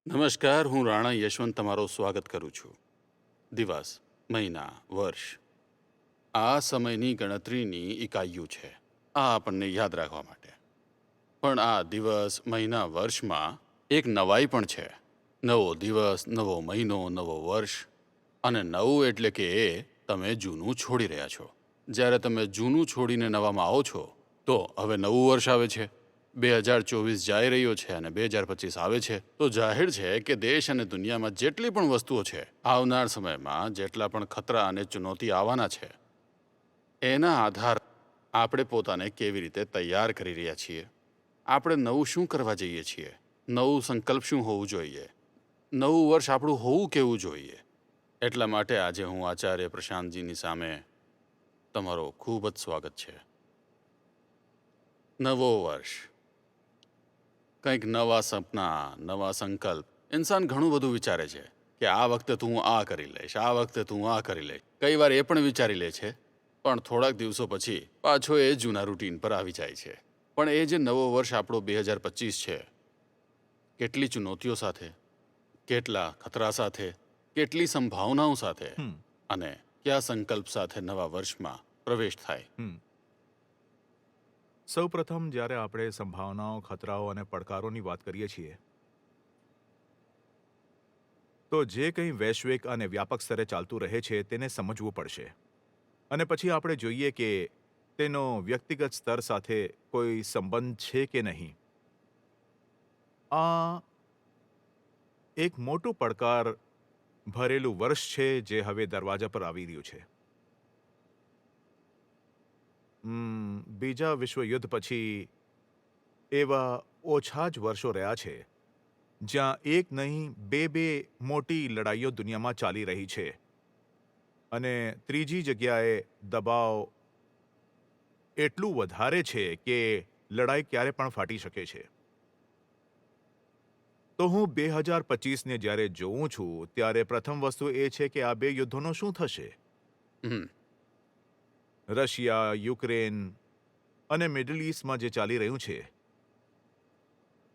નમસ્કાર, હું રાણા યશવંત તમારું સ્વાગત કરું છું. દિવસ, મહિના, વર્ષ આ સમયની ગણતરીની ઇકાઈઓ છે. આ આપણને યાદ રાખવા માટે. પણ આ દિવસ, મહિના, વર્ષમાં એક નવાઈ પણ છે. નવો દિવસ, નવો મહિનો, નવો વર્ષ. અને નવું એટલે કે તમે જૂનું છોડી રહ્યા છો. જ્યારે તમે જૂનું છોડીને નવામાં આવો છો તો હવે નવું વર્ષ આવે છે. 2024 જઈ રહ્યો છે અને 2025 આવે છે. તો જાહેર છે કે દેશ અને દુનિયામાં જેટલી પણ વસ્તુઓ છે, આવનાર સમયમાં જેટલા પણ ખતરા અને ચુનૌતી આવવાના છે, એના આધાર આપણે પોતાને કેવી રીતે તૈયાર કરી રહ્યા છીએ. આપણે નવું શું કરવા જઈએ છીએ, નવું સંકલ્પ શું હોવું જોઈએ, નવું વર્ષ આપણું હોવું કેવું જોઈએ. એટલા માટે આજે હું આચાર્ય પ્રશાંતજીની સામે તમારો ખૂબ જ સ્વાગત છે. નવો વર્ષ, કંઈક નવા સપના, નવા સંકલ્પ. ઇન્સાન ઘણું બધું વિચારે છે કે આ વખતે તું આ કરી લઈશ, આ વખતે તું આ કરી લઈશ. કઈ વાર એ પણ વિચારી લે છે, પણ થોડાક દિવસો પછી પાછો એ જૂના રૂટીન પર આવી જાય છે. પણ એ જે નવો વર્ષ આપણો 2025 છે, કેટલી ચુનૌતીઓ સાથે, કેટલા ખતરા સાથે, કેટલી સંભાવનાઓ સાથે અને કયા સંકલ્પ સાથે નવા વર્ષમાં પ્રવેશ થાય. સૌપ્રથમ જ્યારે આપણે સંભાવનાઓ, ખતરાઓ અને પડકારોની વાત કરીએ છીએ તો જે કંઈ વૈશ્વિક અને વ્યાપક સ્તરે ચાલતું રહે છે તેને સમજવું પડશે. અને પછી આપણે જોઈએ કે તેનો વ્યક્તિગત સ્તર સાથે કોઈ સંબંધ છે કે નહીં. આ એક મોટું પડકાર ભરેલું વર્ષ છે જે હવે દરવાજા પર આવી રહ્યું છે. બીજા વિશ્વયુદ્ધ પછી એવા ઓછા જ વર્ષો રહ્યા છે જ્યાં એક નહીં બે મોટી લડાઈઓ દુનિયામાં ચાલી રહી છે. અને ત્રીજી જગ્યાએ દબાવ એટલું વધારે છે કે લડાઈ ક્યારે પણ ફાટી શકે છે. તો હું 2025ને જ્યારે જોઉં છું ત્યારે પ્રથમ વસ્તુ એ છે કે આ બે યુદ્ધોનું શું થશે. રશિયા, યુક્રેન અને મિડલ ઈસ્ટમાં જે ચાલી રહ્યું છે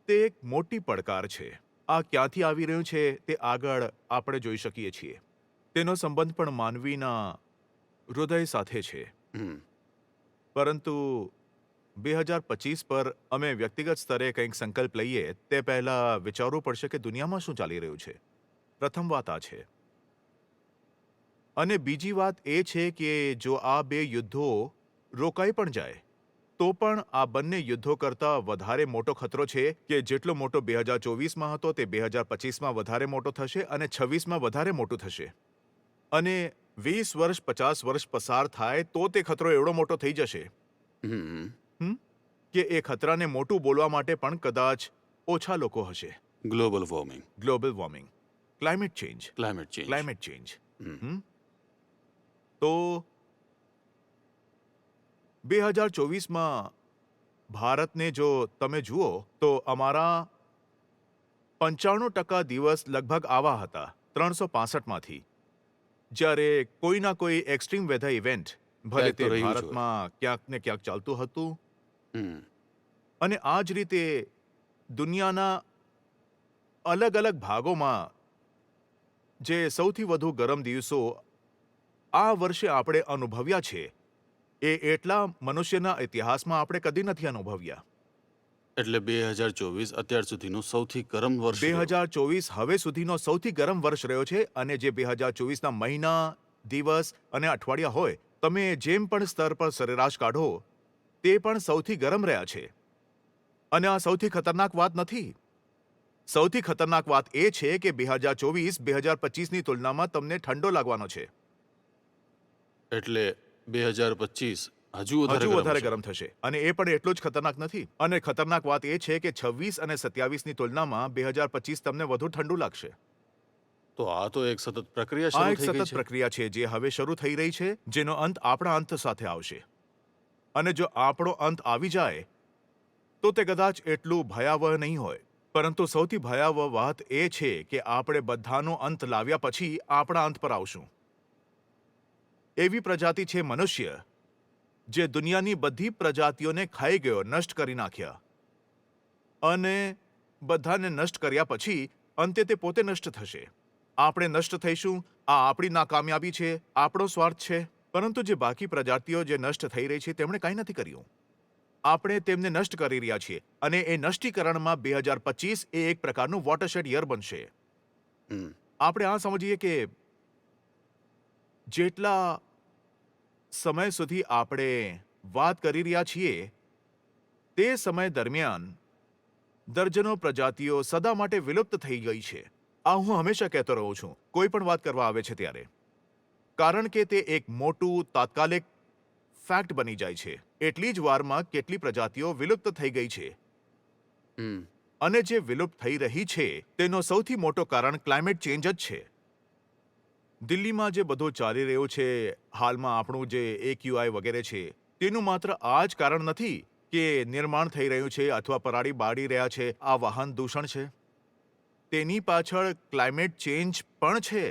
તે એક મોટી પડકાર છે. આ ક્યાંથી આવી રહ્યું છે તે આગળ આપણે જોઈ શકીએ છીએ. તેનો સંબંધ પણ માનવીના હૃદય સાથે છે. પરંતુ 2025 પર અમે વ્યક્તિગત સ્તરે કંઈક સંકલ્પ લઈએ તે પહેલા વિચારવું પડશે કે દુનિયામાં શું ચાલી રહ્યું છે. પ્રથમ વાત આ છે. અને બીજી વાત એ છે કે જો આ બે યુદ્ધો રોકાઈ પણ જાય તો પણ આ બંને યુદ્ધો કરતાં વધારે મોટો ખતરો છે કે જેટલો મોટો 2024માં હતો તે 2025માં વધારે મોટો થશે અને 26માં વધારે મોટું થશે. અને 20 વર્ષ 50 વર્ષ પસાર થાય તો તે ખતરો એવડો મોટો થઈ જશે કે એ ખતરાને મોટું બોલવા માટે પણ કદાચ ઓછા લોકો હશે. Global warming, climate change. તો 2024માં ભારતને જો તમે જુઓ તો અમારા 95% દિવસ લગભગ આવા હતા 365માંથી. જ્યારે કોઈના કોઈ એક્સ્ટ્રીમ વેધર ઇવેન્ટ ભલે તે ભારતમાં ક્યાંક ને ક્યાંક ચાલતું હતું. અને આ જ રીતે દુનિયાના અલગ અલગ ભાગોમાં જે સૌથી વધુ ગરમ દિવસો આ વર્ષે આપણે અનુભવ્યા છે એ એટલા મનુષ્યના ઇતિહાસમાં આપણે કદી નથી અનુભવ્યા. એટલે 2024 અત્યાર સુધીનું સૌથી ગરમ વર્ષ. 2024 હવે સુધીનો સૌથી ગરમ વર્ષ રહ્યો છે. અને જે 2024ના મહિના, દિવસ અને અઠવાડિયા હોય, તમે જેમ પણ સ્તર પર સરેરાશ કાઢો તે પણ સૌથી ગરમ રહ્યા છે. અને આ સૌથી ખતરનાક વાત નથી. સૌથી ખતરનાક વાત એ છે કે 2024 2025ની તુલનામાં તમને ઠંડો લાગવાનો છે. એટલે 2025 હજુ વધારે ગરમ થશે. અને એ પણ એટલું જ ખતરનાક નથી. અને ખતરનાક વાત એ છે કે 26 અને 27ની તુલનામાં 2025 તમને વધુ ઠંડુ લાગશે. તો આ તો એક સતત પ્રક્રિયા શરૂ થઈ ગઈ છે. સતત પ્રક્રિયા છે જે હવે શરૂ થઈ રહી છે, જેનો અંત આપણા અંત સાથે આવશે. અને જો આપણો અંત આવી જાય તો તે કદાચ એટલું ભયાવહ નહીં હોય. પરંતુ સૌથી ભયાવહ વાત એ છે કે આપણે બધાનો અંત લાવ્યા પછી આપણા અંત પર આવશું. એવી પ્રજાતિ છે મનુષ્ય જે દુનિયાની બધી પ્રજાતિઓને ખાઈ ગયો, નષ્ટ કરી નાખ્યા. અને બધાને નષ્ટ કર્યા પછી અંતે તે પોતે નષ્ટ થશે. આપણે નષ્ટ થઈશું, આ આપણી નાકામયાબી છે, આપણો સ્વાર્થ છે. પરંતુ જે બાકી પ્રજાતિઓ જે નષ્ટ થઈ રહી છે તેમણે કાંઈ નથી કર્યું. આપણે તેમને નષ્ટ કરી રહ્યા છીએ અને એ નષ્ટીકરણમાં 2025 એ એક પ્રકારનું વોટરશેડ યર બનશે. હમ આપણે આ સમજીએ કે જેટલા સમય સુધી આપણે વાત કરી રહ્યા છીએ તે સમય દરમિયાન દર્જનો પ્રજાતિઓ સદા માટે વિલુપ્ત થઈ ગઈ છે. આ હું હંમેશા કહેતો રહું છું કોઈ પણ વાત કરવા આવે છે ત્યારે, કારણ કે તે એક મોટું તાત્કાલિક ફેક્ટ બની જાય છે. એટલી જ વારમાં કેટલી પ્રજાતિઓ વિલુપ્ત થઈ ગઈ છે હમ અને જે વિલુપ્ત થઈ રહી છે તેનો સૌથી મોટો કારણ ક્લાઇમેટ ચેન્જ જ છે. દિલ્હીમાં જે બધું ચાલી રહ્યું છે હાલમાં, આપણું જે AQI વગેરે છે, તેનું માત્ર આ જ કારણ નથી કે નિર્માણ થઈ રહ્યું છે અથવા પરાળી બાળી રહ્યા છે, આ વાહન દૂષણ છે. તેની પાછળ ક્લાઇમેટ ચેન્જ પણ છે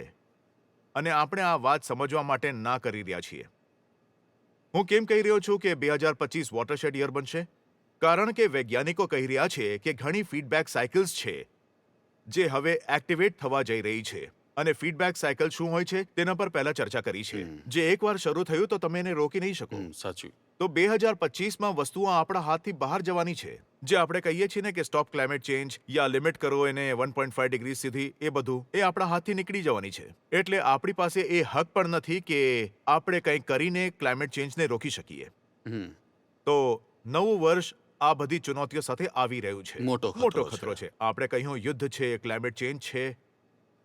અને આપણે આ વાત સમજવા માટે ના કરી રહ્યા છીએ. હું કેમ કહી રહ્યો છું કે 2025 વોટરશેડ યર બનશે? કારણ કે વૈજ્ઞાનિકો કહી રહ્યા છે કે ઘણી ફીડબેક સાયકલ્સ છે જે હવે એક્ટિવેટ થવા જઈ રહી છે. અને ફીડબેક સાયકલ શું હોય છે તેના પર પહેલા ચર્ચા કરી છે. જે એકવાર શરૂ થયું તો તમે એને રોકી નહીં શકો. સાચું. તો 2025માં વસ્તુઓ આપણા હાથથી બહાર જવાની છે. જે આપણે કહીએ છીએ ને કે સ્ટોપ ક્લાઇમેટ ચેન્જ યા લિમિટ કરો એને 1.5 ડિગ્રી સુધી, એ બધું એ આપણા હાથથી નીકળી જવાની છે. એટલે આપણી પાસે એ હક પણ નથી કે આપણે કંઈક કરીને ક્લાઇમેટ ચેન્જને રોકી શકીએ. હમ તો નવું વર્ષ આ બધી ચુનૌતીઓ સાથે આવી રહ્યું છે. મોટો ખતરો છે. આપણે કહ્યું યુદ્ધ છે, ક્લાઇમેટ ચેન્જ છે.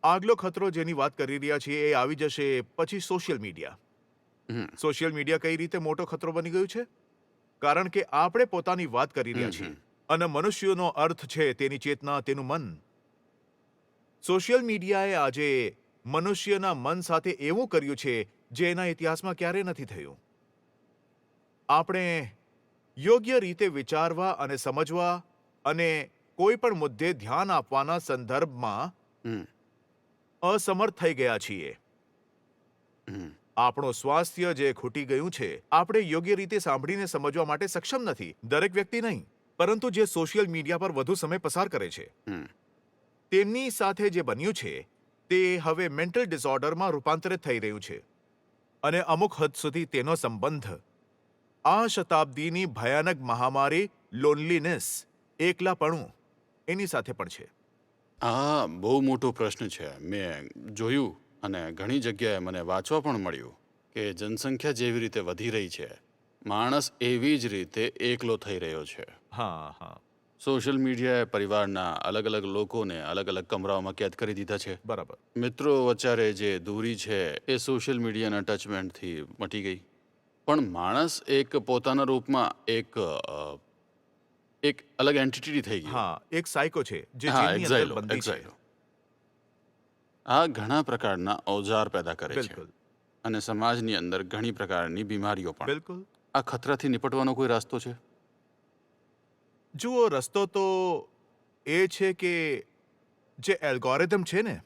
આગલો ખતરો જેની વાત કરી રહ્યા છીએ એ આવી જશે પછી સોશિયલ મીડિયા. હમ સોશિયલ મીડિયા કઈ રીતે મોટો ખતરો બની ગયું છે? કારણ કે આપણે પોતાની વાત કરી રહ્યા છીએ અને મનુષ્યનો અર્થ છે તેની ચેતના, તેનું મન. સોશિયલ મીડિયાએ આજે મનુષ્યના મન સાથે એવું કર્યું છે જે એના ઇતિહાસમાં ક્યારેય નથી થયું. આપણે યોગ્ય રીતે વિચારવા અને સમજવા અને કોઈ પણ મુદ્દે ધ્યાન આપવાના સંદર્ભમાં હમ અસમર્થ થઈ ગયા છીએ. હમ આપણું સ્વાસ્થ્ય જે ખૂટી ગયું છે, આપણે યોગ્ય રીતે સાંભળીને સમજવા માટે સક્ષમ નથી. દરેક વ્યક્તિ નહીં, પરંતુ જે સોશિયલ મીડિયા પર વધુ સમય પસાર કરે છે હમ તેમની સાથે જે બન્યું છે તે હવે મેન્ટલ ડિસઓર્ડરમાં રૂપાંતરિત થઈ રહ્યું છે અને અમુક હદ સુધી તેનો સંબંધ આ શતાબ્દીની ભયાનક મહામારી લોનલીનેસ, એકલાપણું, એની સાથે પણ છે. આ બહુ મોટો પ્રશ્ન છે. મેં જોયું અને ઘણી જગ્યાએ મને વાંચવા પણ મળ્યું કે જનસંખ્યા જેવી રીતે વધી રહી છે, માણસ એવી જ રીતે એકલો થઈ રહ્યો છે. હા. સોશિયલ મીડિયાએ પરિવારના અલગ અલગ લોકોને અલગ અલગ કમરાઓમાં કેદ કરી દીધા છે. બરાબર. મિત્રો વચ્ચે જે દૂરી છે એ સોશિયલ મીડિયાના ટચમેન્ટથી મટી ગઈ. પણ માણસ એક પોતાના રૂપમાં એક અલગ એન્ટિટી થઈ ગઈ. હા, એક સાયકો છે જે હા, જેલની અંદર એક્ઝાઇલો, બંધી છે. એક્ઝાઇલો. આ ઘણા પ્રકારના ઓજાર પેદા કરે છે બિલકુલ. અને સમાજની અંદર ઘણી પ્રકારની બીમારીઓ પણ. બિલકુલ. આ ખતરાથી નિપટવાનો કોઈ રસ્તો છે? જુઓ, રસ્તો તો એ છે કે જે એલ્ગોરિધમ છે ને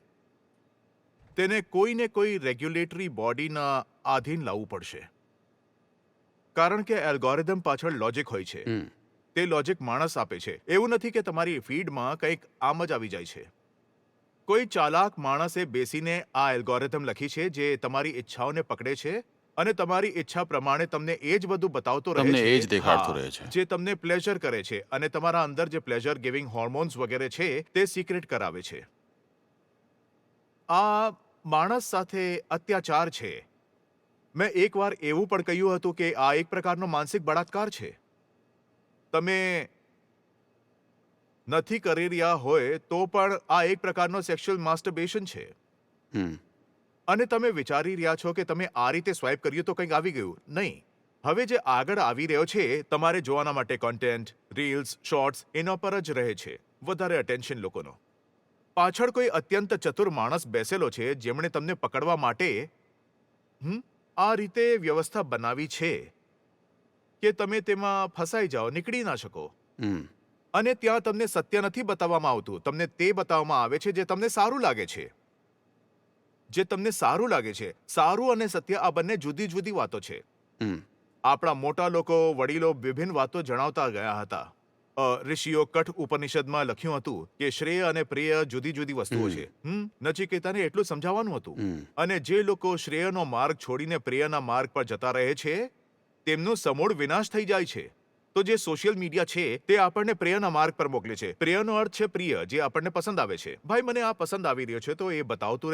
તેને કોઈને કોઈ રેગ્યુલેટરી બોડીના આધીન લાવવું પડશે. કારણ કે એલ્ગોરિધમ પાછળ લોજિક હોય છે. હમ તે લોજિક માણસ આપે છે. એવું નથી કે તમારી ફીડમાં કંઈક આમ જ આવી જાય છે. કોઈ ચાલાક માણસે બેસીને આ એલ્ગોરિધમ લખી છે જે તમારી ઈચ્છાઓને પકડે છે અને તમારી ઈચ્છા પ્રમાણે તમને એ જ બધું બતાવતો રહે છે. તમને એ જ દેખાડતો હા, રહે છે. જે તમને પ્લેઝર કરે છે અને તમારા અંદર જે પ્લેઝર ગિવિંગ હોર્મોન્સ વગેરે છે તે સિક્રેટ કરાવે છે. આ માણસ સાથે અત્યાચાર છે. મેં એકવાર એવું પણ કહ્યું હતું કે આ એક પ્રકારનો માનસિક બળાત્કાર છે. તમે નથી કરી રહ્યા હોય તો પણ આ એક પ્રકારનો સેક્સ્યુઅલ માસ્ટરબેશન છે. હમ અને તમે વિચારી રહ્યા છો કે તમે આ રીતે સ્વાઇપ કર્યું તો કંઈક આવી ગયું. નહીં. હવે જે આગળ આવી રહ્યો છે તમારે જોવાના માટે કોન્ટેન્ટ, રીલ્સ, શોર્ટ્સ એના પર જ રહે છે વધારે અટેન્શન લોકોનો. પાછળ કોઈ અત્યંત ચતુર માણસ બેસેલો છે જેમણે તમને પકડવા માટે આ રીતે વ્યવસ્થા બનાવી છે કે તમે તેમાં ફસાઈ જાઓ, નીકળી ના શકો. હમ અને ત્યાં તમને સત્ય નથી બતાવવામાં આવતું. તમને તે બતાવવામાં આવે છે જે તમને સારું લાગે છે. જે તમને સારું લાગે છે. સારું અને સત્ય આ બંને જુદી જુદી વાતો છે. હમ આપણા મોટા લોકો, વડીલો વિભિન્ન વાતો જણાવતા ગયા હતા. ઋષિઓ કઠ ઉપનિષદમાં લખ્યું હતું કે શ્રેય અને પ્રેય જુદી જુદી વસ્તુઓ છે. નચિકેતાને એટલું સમજાવવાનું હતું. અને જે લોકો શ્રેયનો માર્ગ છોડીને પ્રેયના માર્ગ પર જતા રહે છે તેમનો સમૂળ વિનાશ થઈ જાય છે. તો જે સોશિયલ મીડિયા છે તે આપણને પ્રેયના માર્ગ પર મોકલે છે. પ્રેયનો અર્થ છે પ્રિય, જે આપણને પસંદ આવે છે. ભાઈ, મને આ પસંદ આવી રહ્યો છે, તો એ બતાવતું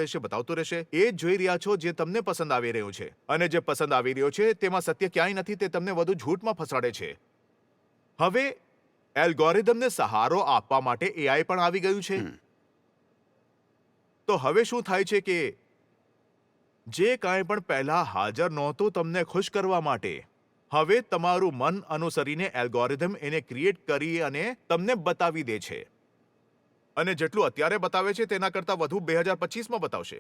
રહેશે. એ જ જોઈ રહ્યા છો જે તમને પસંદ આવી રહ્યું છે. અને જે પસંદ આવી રહ્યો છે તેમાં સત્ય ક્યાંય નથી. તે તમને વધુ ઝૂઠમાં ફસાડે છે. હવે એલ્ગોરિધમને સહારો આપવા માટે એઆઈ પણ આવી ગયું છે. તો હવે શું થાય છે કે જે કાંઈ પણ પહેલા હાજર નહોતું તમને ખુશ કરવા માટે, હવે તમારું મન અનુસરીને એલ્ગોરિધમ એને ક્રિએટ કરી અને તમને બતાવી દે છે. અને જેટલું અત્યારે બતાવે છે તેના કરતાં વધુ 2025માં બતાવશે.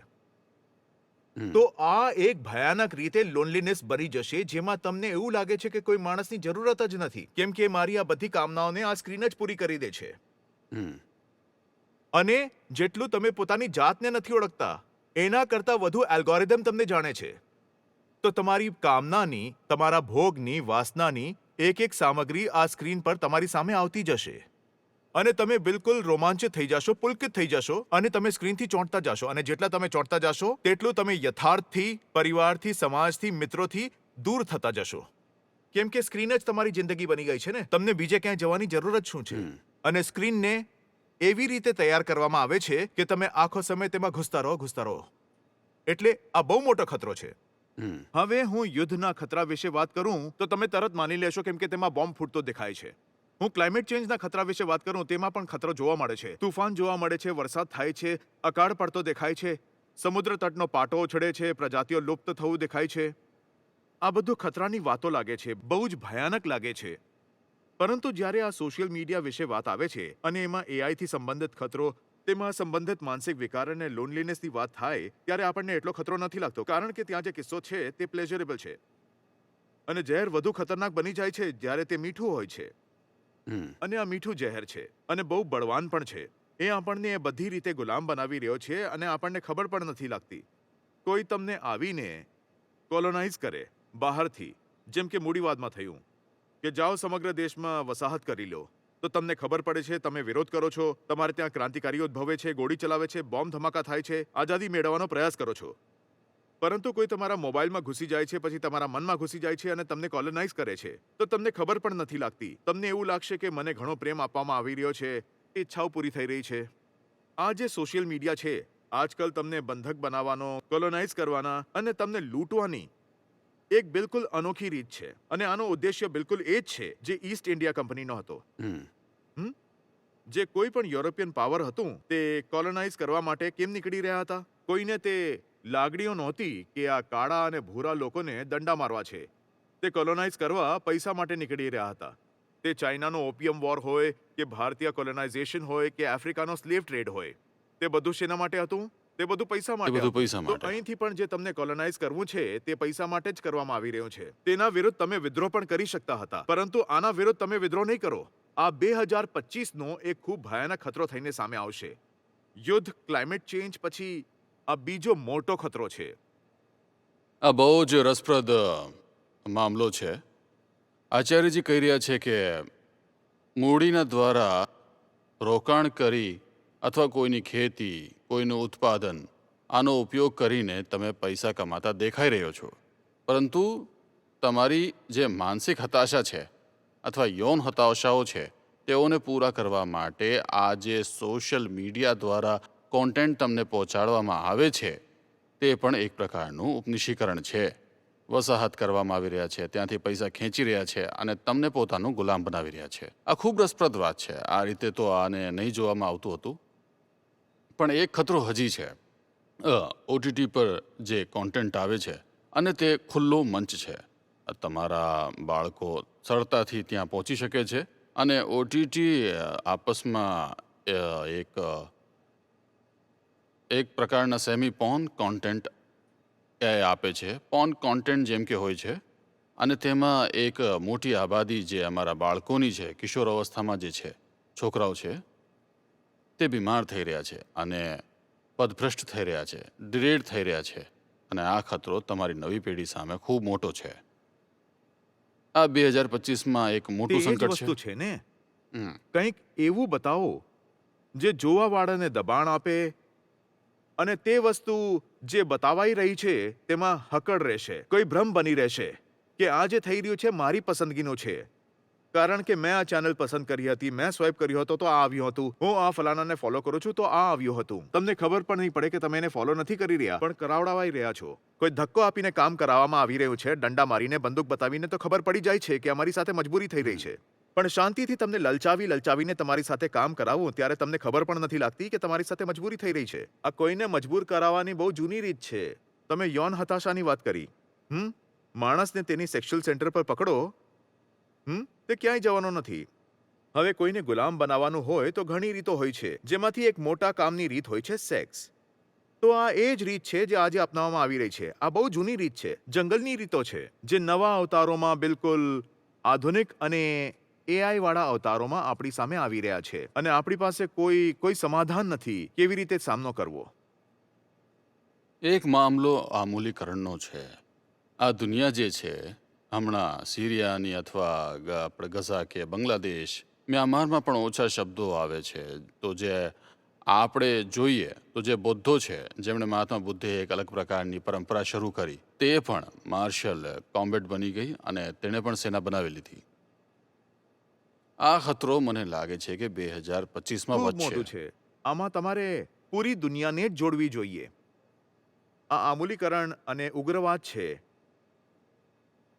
તો આ એક ભયાનક રીતે લોનલીનેસ બની જશે, જેમાં તમને એવું લાગે છે કે કોઈ માણસની જરૂરત જ નથી, કેમ કે મારી આ બધી કામનાઓને આ સ્ક્રીન જ પૂરી કરી દે છે. અને જેટલું તમે પોતાની જાતને નથી ઓળખતા એના કરતાં વધુ એલ્ગોરિધમ તમને જાણે છે. તો તમારી કામનાની, તમારા ભોગની, વાસનાની એક એક સામગ્રી આ સ્ક્રીન પર તમારી સામે આવતી જશે. અને તમે બિલકુલ રોમાંચિત થઈ જશો, પુલકિત થઈ જશો, અને તમે સ્ક્રીનથી ચોંટતા જશો. અને જેટલા તમે ચોંટતા જશો તેટલું તમે યથાર્થથી, પરિવારથી, સમાજથી, મિત્રોથી દૂર થતા જશો. કેમ કે સ્ક્રીન જ તમારી જિંદગી બની ગઈ છે ને. તમને બીજે ક્યાંય જવાની જરૂર જ શું છે? અને સ્ક્રીનને એવી રીતે તૈયાર કરવામાં આવે છે કે તમે આખો સમય તેમાં ઘૂસતા રહો. એટલે આ બહુ મોટો ખતરો છે. હવે હું યુદ્ધના ખતરા વિશે વાત કરું તો તમે તરત માની લેશો, કેમ કે તેમાં બોમ્બ ફૂટતો દેખાય છે. હું ક્લાઇમેટ ચેન્જના ખતરા વિશે વાત કરું તેમાં પણ ખતરો જોવા મળે છે. તુફાન જોવા મળે છે, વરસાદ થાય છે, અકાળ પડતો દેખાય છે, સમુદ્ર તટનો પાટો ઉછળે છે, પ્રજાતિઓ લુપ્ત થવું દેખાય છે. આ બધું ખતરાની વાતો લાગે છે, બહુ જ ભયાનક લાગે છે. પરંતુ જ્યારે આ સોશિયલ મીડિયા વિશે વાત આવે છે અને એમાં એઆઈથી સંબંધિત ખતરો, તેમાં સંબંધિત માનસિક વિકાર અને લોનલીનેસની વાત થાય ત્યારે આપણને એટલો ખતરો નથી લાગતો, કારણ કે ત્યાં જે કિસ્સો છે તે પ્લેઝરેબલ છે. અને ઝેર વધુ ખતરનાક બની જાય છે જ્યારે તે મીઠું હોય છે. અને આ મીઠું ઝેર છે અને બહુ બળવાન પણ છે. એ આપણને એ બધી રીતે ગુલામ બનાવી રહ્યો છે અને આપણને ખબર પણ નથી લાગતી. કોઈ તમને આવીને કોલોનાઇઝ કરે બહારથી, જેમ કે મૂડીવાદમાં થયું કે જાઓ સમગ્ર દેશમાં વસાહત કરી લો, તો તમને ખબર પડે છે, તમે વિરોધ કરો છો, તમારે ત્યાં ક્રાંતિકારીઓ ઉદ્ભવે છે, ગોળી ચલાવે છે, બોમ્બ ધમાકા થાય છે, આઝાદી મેળવવાનો પ્રયાસ કરો છો. પરંતુ કોઈ તમારા મોબાઈલમાં ઘૂસી જાય છે, પછી તમારા મનમાં ઘૂસી જાય છે અને તમને કોલોનાઇઝ કરે છે, તો તમને ખબર પણ નથી લાગતી. તમને એવું લાગશે કે મને ઘણો પ્રેમ આપવામાં આવી રહ્યો છે, ઈચ્છાઓ પૂરી થઈ રહી છે. આ જે સોશિયલ મીડિયા છે આજકાલ તમને બંધક બનાવવાનો, કોલોનાઇઝ કરવાના અને તમને લૂંટવાની એક બિલકુલ અનોખી રીત છે. અને આનો ઉદ્દેશ્ય બિલકુલ એ જ છે જે ઈસ્ટ ઇન્ડિયા કંપનીનો હતો. જે કોઈ પણ યુરોપિયન પાવર હતું તે કોલોનાઇઝ કરવા માટે કેમ નીકળી રહ્યા હતા? કોઈને તે લાગણીઓ નહોતી કે આ કાળા અને ભૂરા લોકોને દંડા મારવા છે. તે કોલોનાઇઝ કરવા પૈસા માટે નીકળી રહ્યા હતા. તે ચાઇનાનો ઓપિયમ વોર હોય કે ભારતીય કોલોનાઇઝેશન હોય કે આફ્રિકાનો સ્લેવ ટ્રેડ હોય, તે બધું શેના માટે હતું? તે બધું પૈસા માટે હતું. તો અહીંથી પણ જે તમને કોલોનાઇઝ કરવું છે તે પૈસા માટે જ કરવામાં આવી રહ્યું છે. તેના વિરુદ્ધ તમે વિદ્રોહ પણ કરી શકતા હતા, પરંતુ આના વિરુદ્ધ તમે વિદ્રોહ નહીં કરો. આ 2025નો એક ખૂબ ભયાનક ખતરો થઈને સામે આવશે. યુદ્ધ, ક્લાઇમેટ ચેન્જ પછી આ બીજો મોટો ખતરો છે. આ બહુ જ રસપ્રદ મામલો છે. આચાર્યજી કહી રહ્યા છે કે મૂડીના દ્વારા રોકાણ કરી અથવા કોઈની ખેતી, કોઈનું ઉત્પાદન, આનો ઉપયોગ કરીને તમે પૈસા કમાતા દેખાઈ રહ્યો છો. પરંતુ તમારી જે માનસિક હતાશા છે અથવા યૌન હતાશાઓ છે તેઓને પૂરા કરવા માટે આ જે સોશિયલ મીડિયા દ્વારા કોન્ટેન્ટ તમને પહોંચાડવામાં આવે છે તે પણ એક પ્રકારનું ઉપનિષીકરણ છે. વસાહત કરવામાં આવી રહ્યા છે, ત્યાંથી પૈસા ખેંચી રહ્યા છે અને તમને પોતાનું ગુલામ બનાવી રહ્યા છે. આ ખૂબ રસપ્રદ વાત છે. આ રીતે તો આને નહીં જોવામાં આવતું હતું. પણ એક ખતરો હજી છે. ઓટીટી પર જે કોન્ટેન્ટ આવે છે અને તે ખુલ્લો મંચ છે. તમારા બાળકો સરળતાથી ત્યાં પહોંચી શકે છે અને ઓટીટી આપસમાં એક પ્રકારના સેમી પોર્ન કોન્ટેન્ટ આપે છે. પોર્ન કોન્ટેન્ટ જેમ કે હોય છે અને તેમાં એક મોટી આબાદી જે અમારા બાળકોની છે, કિશોર અવસ્થામાં જે છે છોકરાઓ છે, તે બીમાર થઈ રહ્યા છે અને પદભ્રષ્ટ થઈ રહ્યા છે, ડિરેડ થઈ રહ્યા છે. અને આ ખતરો તમારી નવી પેઢી સામે ખૂબ મોટો છે. આ 2025માં એક મોટું સંકટ વસ્તુ છે ને. હમ કંઈક એવું બતાવો જે જોવાવાળાને દબાણ આપે અને તે વસ્તુ જે બતાવાઈ રહી છે તેમાં હકડ રહેશે, કોઈ ભ્રમ બની રહેશે કે આ જે થઈ રહ્યું છે મારી પસંદગીનું છે, કારણ કે મેં આ ચેનલ પસંદ કરી હતી, મેં સ્વાઇપ કર્યો હતો તો આ આવ્યું હતું, હું આ ફલાણાને ફોલો કરું છું તો આ આવ્યું હતું. તમને ખબર પણ નહીં પડે કે તમે એને ફોલો નથી કરી રહ્યા, પણ કરાવડાવાઈ રહ્યા છો. કોઈ ધક્કો આપીને કામ કરાવવામાં આવી રહ્યું છે, ડંડા મારીને, બંદૂક બતાવીને, તો ખબર પડી જાય છે કે અમારી સાથે મજબૂરી થઈ રહી છે. પણ શાંતિથી તમને લલચાવીને તમારી સાથે કામ કરાવું ત્યારે તમને ખબર પણ નથી લાગતી કે તમારી સાથે મજબૂરી થઈ રહી છે. આ કોઈને મજબૂર કરાવવાની બહુ જૂની રીત છે. તમે યૌન હતાશાની વાત કરી. માણસને તેની સેક્સ્યુઅલ સેન્ટર પર પકડો, તે ક્યાંય જવાનો નથી. હવે કોઈને ગુલામ બનાવવાનું હોય તો ઘણી રીતો હોય છે, જેમાંથી એક મોટા કામની રીત હોય છે સેક્સ. તો આ એ જ રીત છે જે આજે અપનાવવામાં આવી રહી છે. આ બહુ જૂની રીત છે, જંગલની રીતો છે, જે નવા અવતારોમાં બિલકુલ આધુનિક અને એઆઈ વાળા અવતારોમાં આપણી સામે આવી રહ્યા છે, અને આપણી પાસે કોઈ સમાધાન નથી કેવી રીતે સામનો કરવો. એક મામલો આમૂલીકરણનો છે. આ દુનિયા જે છે હમણાં સિરિયાની અથવા આપણે ગઝા કે બાંગ્લાદેશ, મ્યાનમારમાં પણ ઓછા શબ્દો આવે છે. તો જે આપણે જોઈએ તો જે બૌદ્ધો છે, જેમણે મહાત્મા બુદ્ધે એક અલગ પ્રકારની પરંપરા શરૂ કરી, તે પણ માર્શલ કોમ્બેટ બની ગઈ અને તેણે પણ સેના બનાવી લીધી. આ ખતરો મને લાગે છે કે 2025માં ખૂબ મોટું વધશે. છે. આમાં તમારે પૂરી દુનિયાને જ જોડવી જોઈએ. આ આમૂલીકરણ અને ઉગ્રવાદ છે,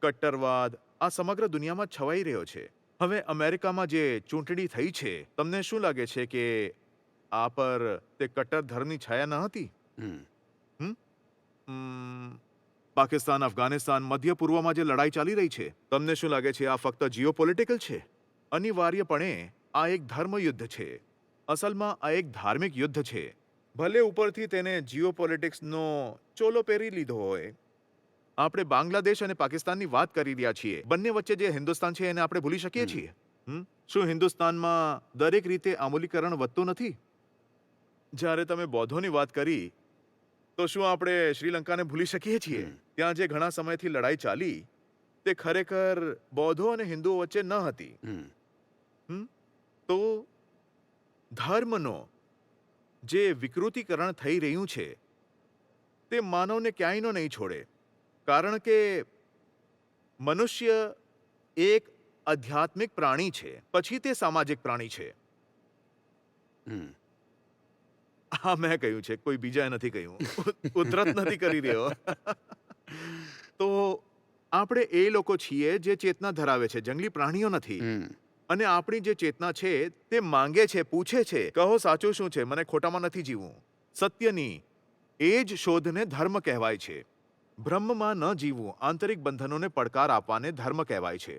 કટ્ટરવાદ, આ સમગ્ર દુનિયામાં છવાઈ રહ્યો છે. હવે અમેરિકામાં જે ચૂંટણી થઈ છે, તમને શું લાગે છે કે આ પર તે કટ્ટર ધર્મની છાયા ન હતી? હમ પાકિસ્તાન, અફઘાનિસ્તાન, મધ્ય પૂર્વમાં જે લડાઈ ચાલી રહી છે, તમને શું લાગે છે આ ફક્ત જીઓપોલિટિકલ છે? અનિવાર્યપણે આ એક ધર્મયુદ્ધ છે. અસલમાં આ એક ધાર્મિક યુદ્ધ છે. ભલે ઉપરથી તેને જીઓપોલિટિક્સનો ચોલો પહેરી લીધો હોય. આપણે બાંગ્લાદેશ અને પાકિસ્તાનની વાત કરી રહ્યા છીએ. બંને વચ્ચે જે હિન્દુસ્તાન છે એને આપણે ભૂલી શકીએ છીએ? શું હિન્દુસ્તાનમાં દરેક રીતે આમૂલીકરણ વધતું નથી? જ્યારે તમે બૌદ્ધોની વાત કરી, તો શું આપણે શ્રીલંકાને ભૂલી શકીએ છીએ? ત્યાં જે ઘણા સમયથી લડાઈ ચાલી, તે ખરેખર બૌદ્ધો અને હિન્દુઓ વચ્ચે ન હતી. તો ધર્મનો જે વિકૃતિકરણ થઈ રહ્યું છે, તે માનવને ક્યાંયનો નહીં છોડે, કારણ કે મનુષ્ય એક આધ્યાત્મિક પ્રાણી છે, પછી તે સામાજિક પ્રાણી છે. આ મેં કહ્યું છે, કોઈ બીજાએ નથી કહ્યું. ઉદ્ધત નથી કરી રહ્યો. તો આપણે એ લોકો છીએ જે ચેતના ધરાવે છે, જંગલી પ્રાણીઓ નથી. અને આપણી જે ચેતના છે તે માંગે છે, પૂછે છે, કહો સાચું શું છે, મને ખોટામાં નથી જીવવું. સત્યની એ જ શોધને ધર્મ કહેવાય છે. બ્રહ્મમાં ન જીવવું, આંતરિક બંધનોને પડકાર આપવાને ધર્મ કહેવાય છે.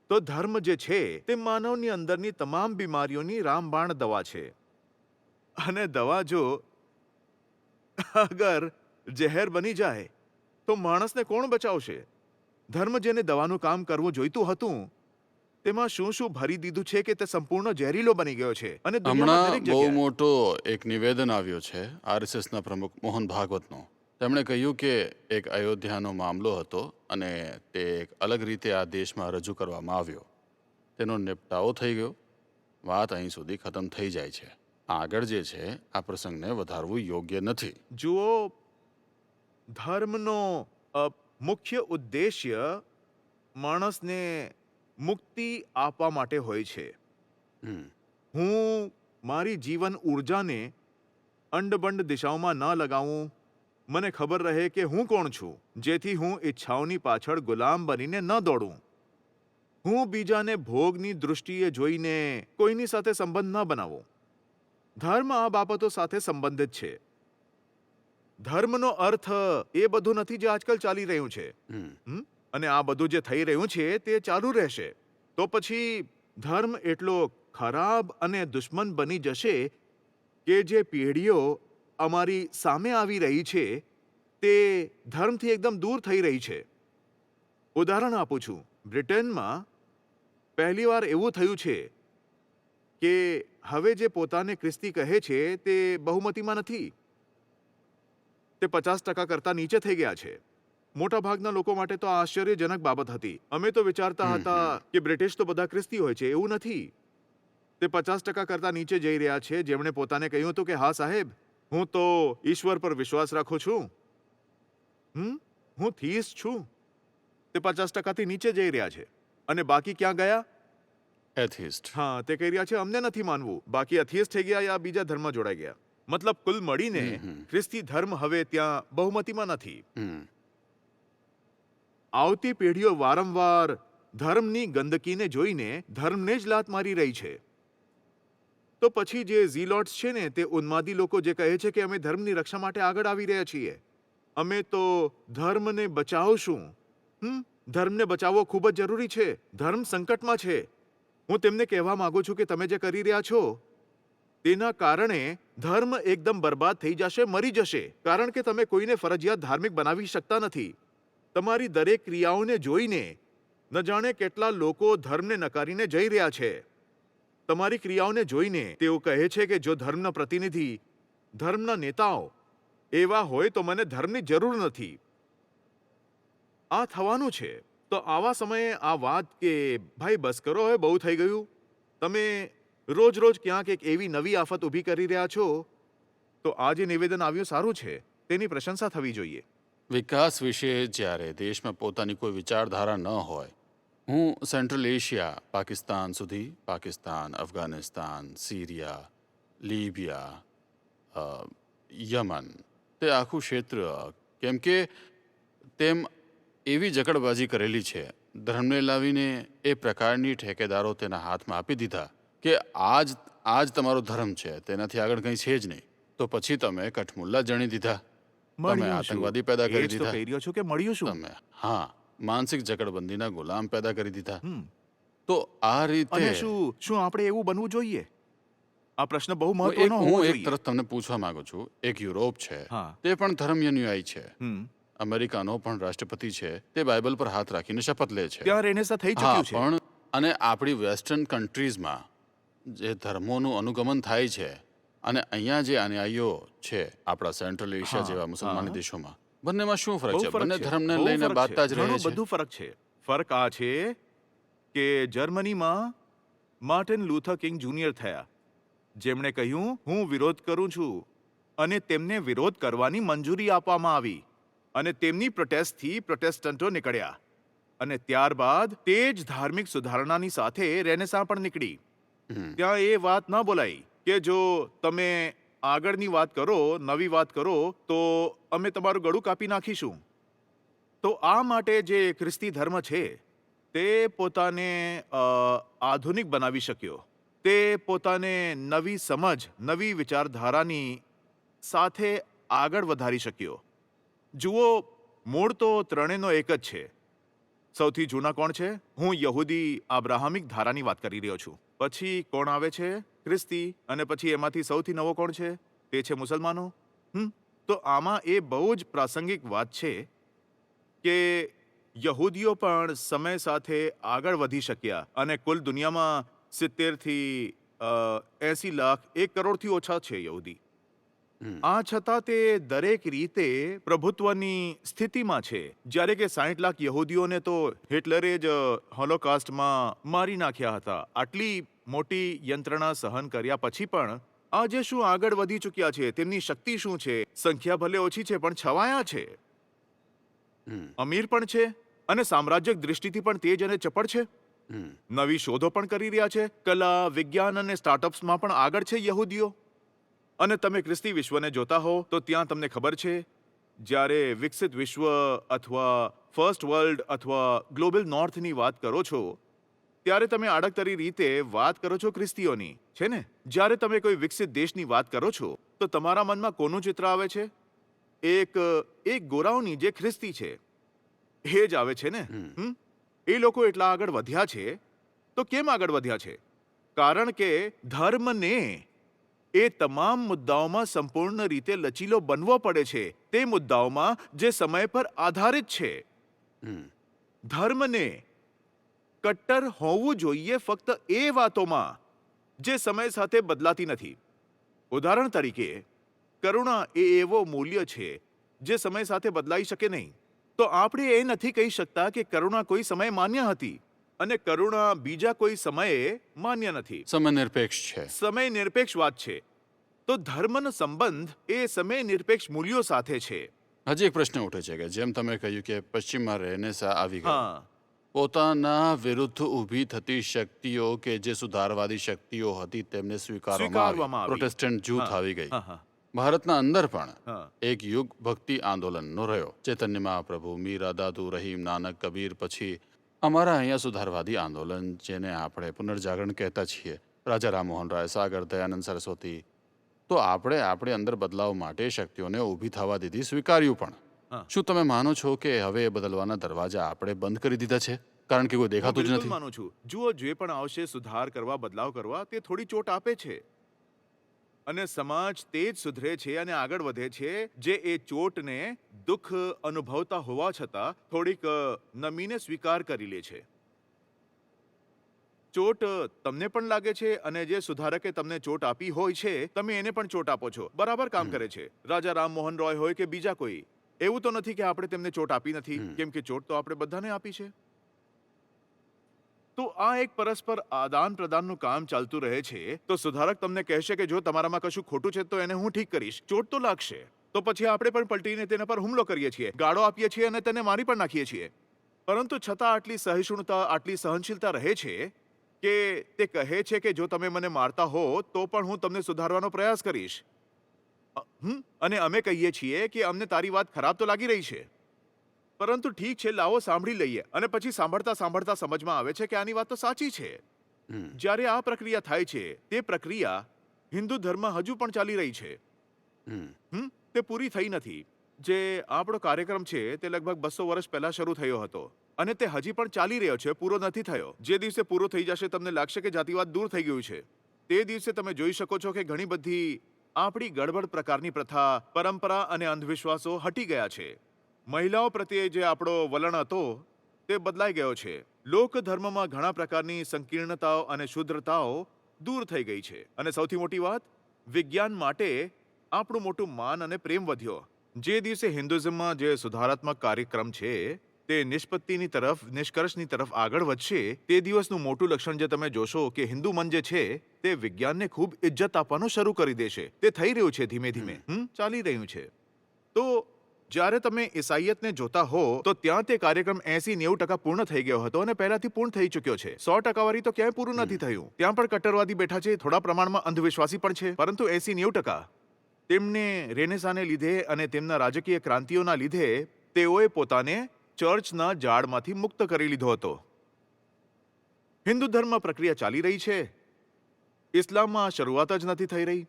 તો ધર્મ જે છે તે માનવની અંદરની તમામ બીમારીઓની રામબાણ દવા છે. અને દવા જો અગર ઝેર બની જાય તો માણસને કોણ બચાવશે? ધર્મ જેને દવાનું કામ કરવું જોઈતું હતું, તેમાં શું શું ભરી દીધું છે કે તે સંપૂર્ણ ઝેરીલો બની ગયો છે. અને દુનિયામાં હમણાં દરેક બહુ જગ્યાએ મોટો એક નિવેદન આવ્યો છે આરએસએસના પ્રમુખ મોહન ભાગવતનો. તેમણે કહ્યું કે એક અયોધ્યાનો મામલો હતો અને તે એક અલગ રીતે આ દેશમાં રજૂ કરવામાં આવ્યો. તેનો નિપટાવો થઈ ગયો, વાત અહીં સુધી ખતમ થઈ જાય છે. આગળ જે છે આ પ્રસંગને વધારવું યોગ્ય નથી. જુઓ, ધર્મનો મુખ્ય ઉદ્દેશ્ય માણસને મુક્તિ આપવા માટે હોય છે. હું મારી જીવન ઉર્જાને અંડબંડ દિશાઓમાં ન લગાવું. મને ખબર રહે કે હું કોણ છું, જેથી હું ઈચ્છાઓની પાછળ ગુલામ બનીને ન દોડું. હું બીજાને ભોગની દૃષ્ટિએ જોઈને કોઈની સાથે સંબંધ ન બનાવું. ધર્મ આ બાબતો સાથે સંબંધિત છે. ધર્મનો અર્થ એ બધું નથી જે આજકાલ ચાલી રહ્યું છે. અને આ બધું જે થઈ રહ્યું છે તે ચાલુ રહેશે. તો પછી ધર્મ એટલો ખરાબ અને દુશ્મન બની જશે કે જે પેઢીઓ અમારી સામે આવી રહી છે તે ધર્મથી એકદમ દૂર થઈ રહી છે. ઉદાહરણ આપું છું. બ્રિટનમાં પહેલીવાર એવું થયું છે કે હવે જે પોતાને ખ્રિસ્તી કહે છે તે બહુમતીમાં નથી. તે 50% કરતાં નીચે થઈ ગયા છે. મોટા ભાગના લોકો માટે તો આ આશ્ચર્યજનક બાબત હતી. અમે તો વિચારતા હતા કે બ્રિટિશ તો બધા ખ્રિસ્તી હોય છે. એવું નથી. તે 50% કરતા નીચે જઈ રહ્યા છે જેમણે પોતાને કહ્યું હતું કે હા સાહેબ, હું તો ઈશ્વર પર વિશ્વાસ રાખું છું. હું થીઇસ્ટ છું. તે 50%થી નીચે જઈ રહ્યા છે. અને બાકી ક્યાં ગયા? એથિસ્ટ. હા, તે કહી રહ્યા છે અમને નથી માનવું. બાકી અથિયસ્ટ થઈ ગયા યા બીજા ધર્મમાં જોડાઈ ગયા. મતલબ કુલ મળીને ખ્રિસ્તી ધર્મ હવે ત્યાં બહુમતીમાં નથી. આવતી પેઢીઓ વારંવાર ધર્મની ગંદકીને જોઈને ધર્મને જ લાત મારી રહી છે. તો પછી જે ઝીલોટ્સ છે ને, તે ઉન્માદી લોકો જે કહે છે કે અમે ધર્મની રક્ષા માટે આગળ આવી રહ્યા છીએ, અમે તો ધર્મને બચાવશું. ધર્મને બચાવવો ખૂબ જ જરૂરી છે. ધર્મ સંકટમાં છે. હું તેમને કહેવા માંગુ છું કે તમે જે કરી રહ્યા છો તેના કારણે ધર્મ એકદમ બરબાદ થઈ જશે, મરી જશે. કારણ કે તમે કોઈને ફરજિયાત ધાર્મિક બનાવી શકતા નથી. તમારી દરેક ક્રિયાઓને જોઈને ન જાણે કેટલા લોકો ધર્મને નકારીને જઈ રહ્યા છે. તમારી ક્રિયાઓને જોઈને તેઓ કહે છે કે જો ધર્મના પ્રતિનિધિ, ધર્મના નેતાઓ એવા હોય તો મને ધર્મની જરૂર નથી. આ થવાનું છે. તો આવા સમયે આ વાત કે ભાઈ બસ કરો, હવે બહુ થઈ ગયું, તમે રોજ રોજ ક્યાંક એક એવી નવી આફત ઊભી કરી રહ્યા છો, તો આ જે નિવેદન આવ્યું સારું છે, તેની પ્રશંસા થવી જોઈએ. વિકાસ વિશે જ્યારે દેશમાં પોતાની કોઈ વિચારધારા ન હોય, હું સેન્ટ્રલ એશિયા, પાકિસ્તાન સુધી, પાકિસ્તાન, અફઘાનિસ્તાન, સિરિયા, લીબિયા, યમન, તે આખું ક્ષેત્ર, કેમ કે તેમ એવી જકડબાજી કરેલી છે, ધર્મને લાવીને એ પ્રકારની ઠેકેદારો તેના હાથમાં આપી દીધા કે આજ તમારો ધર્મ છે, તેનાથી આગળ કંઈ છે જ નહીં. તો પછી તમે કઠમુલ્લા જણી દીધા, તમે આતંકવાદી પેદા કરી દીધા. કહી રહ્યો છો કે મળ્યું શું? તમે માનસિક જકડબંધીના ગુલામ પેદા કરી દીધા. તો આ રીતે શું આપણે એવું બનવું જોઈએ? આ પ્રશ્ન બહુ મહત્વનો હોવો હું એક જોઈએ. તરફ તમને પૂછવા માંગુ છું. એક યુરોપ છે, હા. તે પણ ધર્મ અનુયાયી છે. અમેરિકાનો પણ રાષ્ટ્રપતિ છે, તે બાઇબલ પર હાથ રાખીને શપથ લે છે. ત્યાં રેનેસા થઈ ચૂક્યું છે. પણ અને આપણી વેસ્ટર્ન કન્ટ્રીઝમાં જે ધર્મોનું અનુગમન થાય છે અને અહીંયા જે અનુયાયીઓ છે આપણા સેન્ટ્રલ એશિયા જેવા મુસલમાની દેશોમાં, બંનેમાં શું ફરક છે? બંને ધર્મને લઈને બાતતા જ રહે છે. બધું ફરક છે. ફરક આ છે કે જર્મનીમાં માર્ટિન લ્યુથર કિંગ જુનિયર થયા, જેમણે કહ્યું હું વિરોધ કરું છું, અને તેમને વિરોધ કરવાની મંજૂરી આપવામાં આવી, અને તેમની પ્રોટેસ્ટથી પ્રોટેસ્ટન્ટો નીકળ્યા, અને ત્યારબાદ તે જ ધાર્મિક સુધારણાની સાથે રેનેસાં પણ નીકળી. ત્યાં એ વાત ન બોલાઈ કે જો તમે આગળની વાત કરો, નવી વાત કરો, તો અમે તમારું ગળું કાપી નાખીશું. તો આ માટે જે ખ્રિસ્તી ધર્મ છે તે પોતાને આધુનિક બનાવી શક્યો. તે પોતાને નવી સમજ, નવી વિચારધારાની સાથે આગળ વધારી શક્યો. જુઓ, મૂળ તો ત્રણેયનો એક જ છે. સૌથી જૂના કોણ છે? હું યહૂદી આબ્રાહમિક ધારાની વાત કરી રહ્યો છું. પછી કોણ આવે છે? ખ્રિસ્તી. અને પછી એમાંથી સૌથી નવો કોણ છે? તે છે મુસલમાનો. તો આમાં એ બહુ જ પ્રાસંગિક વાત છે કે યહૂદીઓ પણ સમય સાથે આગળ વધી શક્યા, અને કુલ દુનિયામાં 70 થી 80 લાખ, 1 કરોડથી ઓછા છે યહૂદી. આ છતાં તે દરેક રીતે પ્રભુત્વની સ્થિતિમાં છે. જ્યારે કે 60 લાખ યહૂદીઓને તો હિટલરે જ હોલોકાસ્ટમાં મારી નાખ્યા હતા. આટલી મોટી યંત્રણા સહન કર્યા પછી પણ આજે શું આગળ વધી ચૂક્યા છે? તેમની શક્તિ શું છે? સંખ્યા ભલે ઓછી છે પણ છવાયા છે, અમીર પણ છે, અને સામ્રાજ્યિક દૃષ્ટિથી પણ તેજ અને ચપળ છે. નવી શોધો પણ કરી રહ્યા છે. કલા, વિજ્ઞાન અને સ્ટાર્ટઅપ્સમાં પણ આગળ છે યહૂદીઓ. અને તમે ખ્રિસ્તી વિશ્વને જોતા હો તો ત્યાં તમને ખબર છે, જ્યારે વિકસિત વિશ્વ અથવા ફર્સ્ટ વર્લ્ડ અથવા ગ્લોબલ નોર્થની વાત કરો છો, ત્યારે તમે આડકતરી રીતે વાત કરો છો ખ્રિસ્તીઓની, છે ને? જ્યારે તમે કોઈ વિકસિત દેશની વાત કરો છો તો તમારા મનમાં કોનું ચિત્ર આવે છે? એક ગોરાઓની જે ખ્રિસ્તી છે એ જ આવે છે ને. એ લોકો એટલા આગળ વધ્યા છે. તો કેમ આગળ વધ્યા છે? કારણ કે ધર્મને એ તમામ મુદ્દાઓમાં સંપૂર્ણ રીતે લચીલો બનવો પડે છે. તે મુદ્દાઓમાં જે સમય પર આધારિત છે. ધર્મને કટ્ટર હોવું જોઈએ ફક્ત એ વાતોમાં જે સમય સાથે બદલાતી નથી. ઉદાહરણ તરીકે, કરુણા એ એવો મૂલ્ય છે જે સમય સાથે બદલાઈ શકે નહીં. તો આપણે એ નથી કહી શકતા કે કરુણા કોઈ સમયે માન્ય હતી અને કરુણા બીજા કોઈ સમયે માન્ય નથી. સમય નિરપેક્ષ છે. સમય નિરપેક્ષ વાત છે. તો ધર્મનો સંબંધ એ સમય નિરપેક્ષ મૂલ્યો સાથે છે. હજી એક પ્રશ્ન ઉઠે છે કે જેમ તમે કહ્યું કે પશ્ચિમમાં રેનેસા આવી ગયો, હા પોતાના વિરુદ્ધ ઊભી થતી શક્તિઓ કે જે સુધારવાદી શક્તિઓ હતી તેમને સ્વીકારવામાં સ્વીકારવામાં આવી. આવી. પ્રોટેસ્ટન્ટ જૂથ હા. આવી ગઈ. હા હા ભારતના અંદર પણ હા એક યુગ ભક્તિ આંદોલનનો રહ્યો. ચૈતન્ય મહાપ્રભુ, મીરા, દાદુ, રહીમ, નાનક, કબીર, પછી અમારા અહીંયા સુધારવાદી આંદોલન જેને આપણે પુનર્જાગરણ કહેતા છીએ, રાજા રામમોહન રાય, સાગર, દયાનંદ સરસ્વતી. તો આપણે અંદર બદલાવ માટે શક્તિઓને ઊભી થવા દીધી, સ્વીકાર્યું પણ. હા. શું તમે માનો છો કે હવે એ બદલવાના દરવાજા આપણે બંધ કરી દીધા છે કારણ કે કોઈ હું દેખાતું જ બિલકુલ નથી? માનું છું. જુઓ, જે પણ આવશે સુધાર કરવા, બદલાવ કરવા, તે થોડી ચોટ આપે છે અને સમાજ તે જ સુધરે છે અને આગળ વધે છે જે એ ચોટને દુઃખ અનુભવતા હોવા છતાં થોડીક નમીને સ્વીકાર કરી લે છે. ચોટ તમને પણ લાગે છે અને જે સુધારકે તમને ચોટ આપી હોય છે તમે એને પણ ચોટ આપો છો. બરાબર કામ કરે છે. રાજા રામમોહન રોય હોય કે બીજા કોઈ, એવું તો નથી કે આપણે તેમને ચોટ આપી નથી, કેમ કે ચોટ તો આપણે બધાને આપી છે. તો આ એક પરસ્પર આદાન પ્રદાનનું કામ ચાલતું રહે છે. તો સુધારક તમને કહેશે કે જો તમારામાં કશું ખોટું છે તો એને હું ઠીક કરીશ. ચોટ તો લાગશે. તો પછી આપણે પણ પલટીને તેના પર હુમલો કરીએ છીએ, ગાળો આપીએ છીએ અને તેને મારી પણ નાખીએ છીએ. પરંતુ છતાં આટલી સહિષ્ણુતા, આટલી સહનશીલતા રહે છે કે તે કહે છે કે જો તમે મને મારતા હો તો પણ હું તમને સુધારવાનો પ્રયાસ કરીશ. અને અમે કહીએ છીએ કે અમને તારી વાત ખરાબ તો લાગી રહી છે, પરંતુ ઠીક છે, લાવો સાંભળી લઈએ. અને પછી સાંભળતા સાંભળતા સમજમાં આવે છે કે આની વાત તો સાચી છે. જ્યારે આ પ્રક્રિયા થાય છે તે પ્રક્રિયા હિન્દુ ધર્મ હજુ પણ ચાલી રહી છે. તે પૂરી થઈ નથી. જે આપણો કાર્યક્રમ છે તે લગભગ 200 વર્ષ પહેલા શરૂ થયો હતો અને તે હજી પણ ચાલી રહ્યો છે, પૂરો નથી થયો. જે દિવસે પૂરો થઈ જશે તમને લાગશે કે જાતિવાદ દૂર થઈ ગયું છે. તે દિવસે તમે જોઈ શકો છો કે ઘણી બધી આપણી ગડબડ પ્રકારની પ્રથા, પરંપરા અને અંધવિશ્વાસો હટી ગયા છે. મહિલાઓ પ્રત્યે જે આપણો વલણ હતો તે બદલાઈ ગયો છે. લોક ધર્મમાં ઘણા પ્રકારની સંકીર્ણતાઓ અને શુદ્ધતાઓ દૂર થઈ ગઈ છે. અને સૌથી મોટી વાત, વિજ્ઞાન માટે આપણું મોટું માન અને પ્રેમ વધ્યો. જે દિવસે હિન્દુઇઝમમાં જે સુધારાત્મક કાર્યક્રમ છે તે નિષ્પત્તિની તરફ, નિષ્કર્ષની તરફ આગળ વધશે, તે દિવસનું મોટું લક્ષણ જે તમે જોશો કે હિન્દુ મન જે છે તે વિજ્ઞાનને ખૂબ ઇજ્જત આપવાનું શરૂ કરી દેશે. તે થઈ રહ્યું છે ધીમે ધીમે, ચાલી રહ્યું છે. તો જ્યારે તમે ઈસાઈયતને જોતા હો તો ત્યાં તે કાર્યક્રમ 80-90% પૂર્ણ થઈ ગયો હતો અને પહેલાથી પૂર્ણ થઈ ચૂક્યો છે. 100% વાળી તો ક્યાંય પૂરું નથી થયું. ત્યાં પણ કટ્ટરવાદી બેઠા છે, થોડા પ્રમાણમાં અંધવિશ્વાસી પણ છે, પરંતુ 80-90% તેમને રેનેસાને લીધે અને તેમના રાજકીય ક્રાંતિઓના લીધે તેઓએ પોતાને ચર્ચના જાળમાંથી મુક્ત કરી લીધો હતો. હિન્દુ ધર્મ પ્રક્રિયા ચાલી રહી છે. ઇસ્લામમાં શરૂઆત જ નથી થઈ રહી.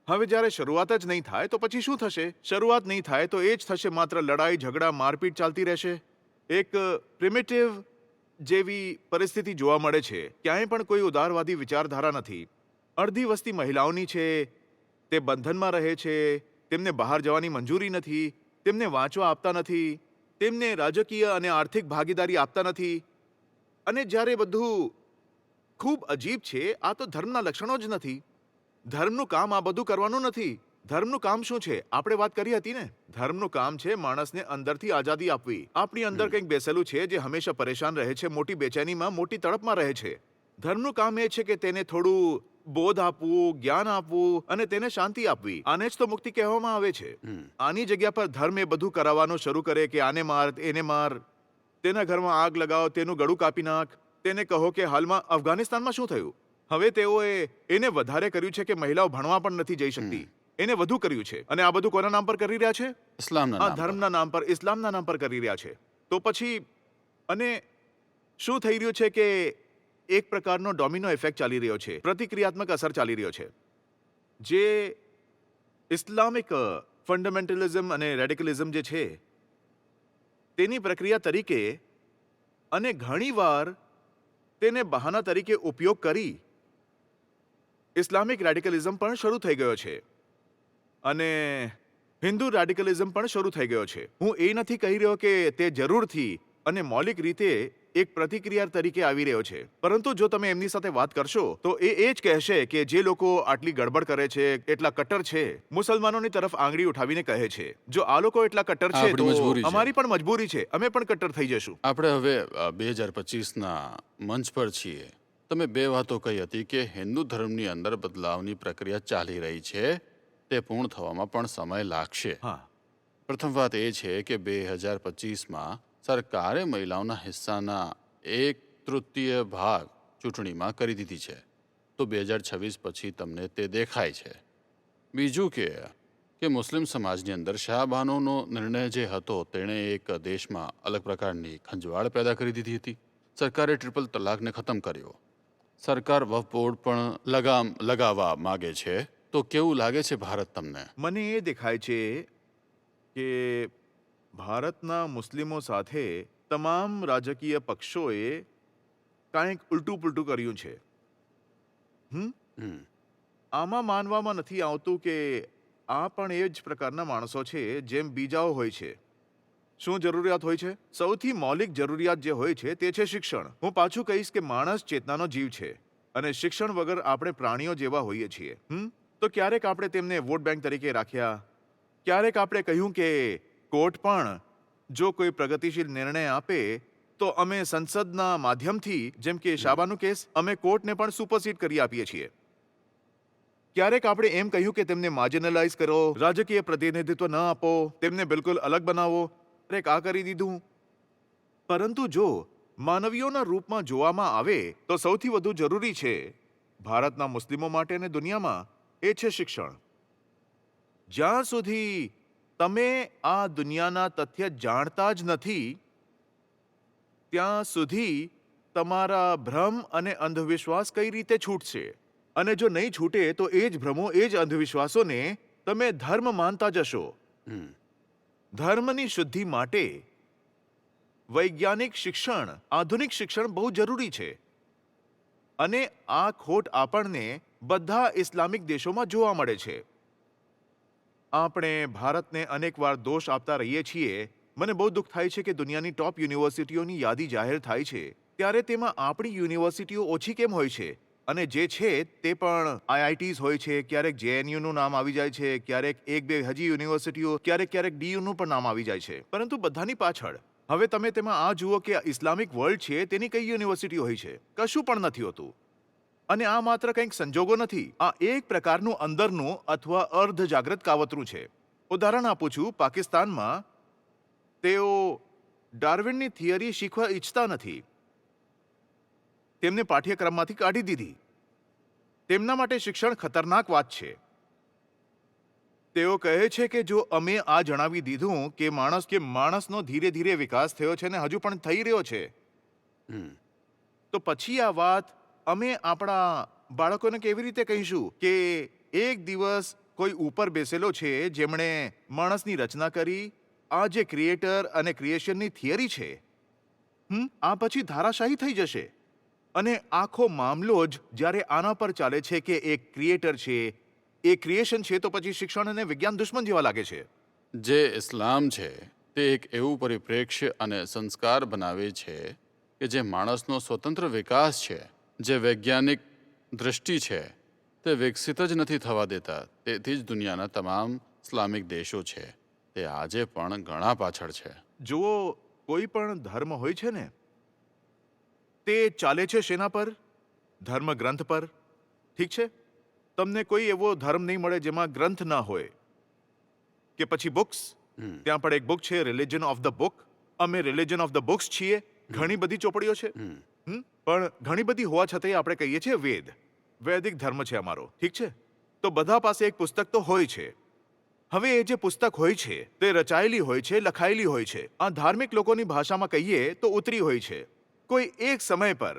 હવે જ્યારે શરૂઆત જ નહીં થાય તો પછી શું થશે? શરૂઆત નહીં થાય તો એ જ થશે, માત્ર લડાઈ, ઝઘડા, મારપીટ ચાલતી રહેશે. એક પ્રિમિટિવ જેવી પરિસ્થિતિ જોવા મળે છે. ક્યાંય પણ કોઈ ઉદારવાદી વિચારધારા નથી. અડધી વસ્તી મહિલાઓની છે, તે બંધનમાં રહે છે, તેમને બહાર જવાની મંજૂરી નથી, તેમને વાંચવા આપતા નથી, તેમને રાજકીય અને આર્થિક ભાગીદારી આપતા નથી. અને જ્યારે બધું ખૂબ અજીબ છે, આ તો ધર્મના લક્ષણો જ નથી. ધર્મનું કામ આ બધું કરવાનું નથી. ધર્મનું કામ શું છે? આપણે વાત કરી હતી ને, ધર્મનું કામ છે માણસને અંદરથી આઝાદી આપવી. આપણી અંદર કંઈક બેસેલું છે જે હંમેશા પરેશાન રહે છે, મોટી બેચેનીમાં, મોટી તડપમાં રહે છે. ધર્મનું કામ એ છે કે તેને થોડું બોધ આપવું, જ્ઞાન આપવું અને તેને શાંતિ આપવી. આને જ તો મુક્તિ કહેવામાં આવે છે. આની જગ્યા પર ધર્મ એ બધું કરાવવાનું શરૂ કરે કે આને માર, એને માર, તેના ઘરમાં આગ લગાવ, તેનું ગળું કાપી નાખ. તેને કહો કે હાલમાં અફઘાનિસ્તાનમાં શું થયું. હવે તેઓએ એને વધારે કર્યું છે કે મહિલાઓ ભણવા પણ નથી જઈ શકતી. એને વધુ કર્યું છે. અને આ બધું કોના નામ પર કરી રહ્યા છે? ઇસ્લામના ધર્મના નામ પર, ઇસ્લામના નામ પર કરી રહ્યા છે. તો પછી અને શું થઈ રહ્યું છે કે એક પ્રકારનો ડોમિનો ઇફેક્ટ ચાલી રહ્યો છે, પ્રતિક્રિયાત્મક અસર ચાલી રહ્યો છે. જે ઇસ્લામિક ફંડામેન્ટલિઝમ અને રેડિકલિઝમ જે છે તેની પ્રક્રિયા તરીકે અને ઘણીવાર તેને બહાના તરીકે ઉપયોગ કરી ઇસ્લામિક રેડિકલિઝમ પણ શરૂ થઈ ગયો છે અને હિન્દુ રેડિકલિઝમ પણ શરૂ થઈ ગયો છે. હું એ નથી કહી રહ્યો કે તે જરૂરથી અને મૌલિક રીતે એક પ્રતિક્રિયા તરીકે આવી રહ્યો છે. પરંતુ જો તમે એમની સાથે વાત કરશો તો એ જ કહેશે કે જે લોકો આટલી ગડબડ કરે છે, એટલા કટ્ટર છે, મુસલમાનોની તરફ આંગળી ઉઠાવીને કહે છે, જો આ લોકો એટલા કટ્ટર છે આપણી તો મજબૂરી છે. અમારી પણ મજબૂરી છે, અમે પણ કટ્ટર થઈ જશું. આપણે હવે 2025ના મંચ પર છીએ. તમે બે વાતો કહી હતી કે હિન્દુ ધર્મની અંદર બદલાવની પ્રક્રિયા ચાલી રહી છે, તે પૂર્ણ થવામાં પણ સમય લાગશે. હા, પ્રથમ વાત એ છે કે 2025માં સરકારે મહિલાઓના હિસ્સાના 1/3 ભાગ ચૂંટણીમાં કરી દીધી છે, તો 2026 પછી તમને તે દેખાય છે. બીજું કે મુસ્લિમ સમાજની અંદર શાહબાનોનો નિર્ણય જે હતો તેણે એક દેશમાં અલગ પ્રકારની ખંજવાળ પેદા કરી દીધી હતી. સરકારે ટ્રિપલ તલાકને ખતમ કર્યો. સરકાર વફ બોર્ડ પણ લગામ લગાવવા માગે છે. તો કેવું લાગે છે ભારત તમને? મને એ દેખાય છે કે ભારતના મુસ્લિમો સાથે તમામ રાજકીય પક્ષોએ કાંઈક ઉલટું પુલટું કર્યું છે. હમ, આમાં માનવામાં નથી આવતું કે આ પણ એ જ પ્રકારના માણસો છે જેમ બીજાઓ હોય છે. શું જરૂરિયાત હોય છે? સૌથી મૌલિક જરૂરિયાત જે હોય છે તે છે શિક્ષણ. હું પાછું કહીશ કે માણસ ચેતનાનો જીવ છે અને શિક્ષણ વગર આપણે પ્રાણીઓ જેવા હોઈએ છીએ. તો ક્યારેક આપણે તેમને વોટ બેંક તરીકે રાખ્યા, ક્યારેક આપણે કહ્યું કે કોર્ટ પણ જો કોઈ પ્રગતિશીલ નિર્ણય આપે તો અમે સંસદના માધ્યમથી, જેમ કે શાબાનો કેસ, અમે કોર્ટને પણ સુપરસીડ કરી આપીએ છીએ. ક્યારેક આપણે એમ કહ્યું કે તેમને માર્જિનલાઇઝ કરો, રાજકીય પ્રતિનિધિત્વ ન આપો, તેમને બિલકુલ અલગ બનાવો. ક્યારેક આ કરી દીધું. પરંતુ જો માનવીઓના રૂપમાં જોવામાં આવે તો સૌથી વધુ જરૂરી છે ભારતના મુસ્લિમો માટે અને દુનિયામાં, એ છે શિક્ષણ. જ્યાં સુધી તમે આ દુનિયાના તથ્ય જાણતા જ નથી ત્યાં સુધી તમારા ભ્રમ અને અંધવિશ્વાસ કઈ રીતે છૂટશે? અને જો નહીં છૂટે તો એ જ ભ્રમો, એ જ અંધવિશ્વાસોને તમે ધર્મ માનતા જશો. હમ. ધર્મની શુદ્ધિ માટે વૈજ્ઞાનિક શિક્ષણ, આધુનિક શિક્ષણ બહુ જરૂરી છે. અને આ ખોટ આપણને બધા ઇસ્લામિક દેશોમાં જોવા મળે છે. આપણે ભારતને અનેકવાર દોષ આપતા રહીએ છીએ. મને બહુ દુઃખ થાય છે કે દુનિયાની ટોપ યુનિવર્સિટીઓની યાદી જાહેર થાય છે ત્યારે તેમાં આપણી યુનિવર્સિટીઓ ઓછી કેમ હોય છે? અને જે છે તે પણ આઈઆઈટીઝ હોય છે, ક્યારેક જેએનયુનું નામ આવી જાય છે, ક્યારેક એક બે હજી યુનિવર્સિટીઓ, ક્યારેક ડીયુનું પણ નામ આવી જાય છે. પરંતુ બધાની પાછળ હવે તમે તેમાં આ જુઓ કે ઇસ્લામિક વર્લ્ડ છે તેની કઈ યુનિવર્સિટી હોય છે? કશું પણ નથી હોતું. અને આ માત્ર કંઈક સંજોગો નથી, આ એક પ્રકારનું અંદરનું અથવા અર્ધ જાગ્રત કાવતરું છે. ઉદાહરણ આપું છું, પાકિસ્તાનમાં તેઓ ડાર્વિનની થિયરી શીખવા ઈચ્છતા નથી. તેમને પાઠ્યક્રમમાંથી કાઢી દીધી. તેમના માટે શિક્ષણ ખતરનાક વાત છે. તેઓ કહે છે કે જો અમે આ જણાવી દીધું કે માણસનો ધીરે ધીરે વિકાસ થયો છે અને હજુ પણ થઈ રહ્યો છે, તો પછી આ વાત અમે આપણા બાળકોને કેવી રીતે કહીશું કે એક દિવસ કોઈ ઉપર બેસેલો છે જેમણે માણસની રચના કરી? આ જે ક્રિએટર અને ક્રિએશનની થિયરી છે, આ પછી ધારાશાહી થઈ જશે. અને આખો મામલો જ જ્યારે આના પર ચાલે છે કે એક ક્રિએટર છે, એ ક્રિએશન છે, તો પછી શિક્ષણ અને વિજ્ઞાન દુશ્મન જેવા લાગે છે. જે ઇસ્લામ છે તે એક એવું પરિપ્રેક્ષ્ય અને સંસ્કાર બનાવે છે કે જે માણસનો સ્વતંત્ર વિકાસ છે, જે વૈજ્ઞાનિક દૃષ્ટિ છે, તે વિકસિત જ નથી થવા દેતા. તેથી જ દુનિયાના તમામ ઇસ્લામિક દેશો છે તે આજે પણ ઘણા પાછળ છે. જુઓ, કોઈ પણ ધર્મ હોય છે ને, તે ચાલે છે શેના પર? ધર્મ ગ્રંથ પર. ઠીક છે, તમને કોઈ એવો ધર્મ નહીં મળે જેમાં ગ્રંથ ના હોય. કે પછી બુક્સ. ત્યાં પણ એક બુક છે, રિલિજન ઓફ ધ બુક. અમે રિલિજન ઓફ ધ બુક્સ છીએ. ઘણી બધી ચોપડીઓ છે, પણ ઘણી બધી હોવા છતાંય આપણે કહીએ છીએ વેદ. વૈદિક ધર્મ છે અમારો. ઠીક છે, તો બધા પાસે એક પુસ્તક તો હોય છે. હવે એ જે પુસ્તક હોય છે તે રચાયેલી હોય છે, લખાયેલી હોય છે. આ ધાર્મિક લોકોની ભાષામાં કહીએ તો ઉતરી હોય છે કોઈ એક સમય પર.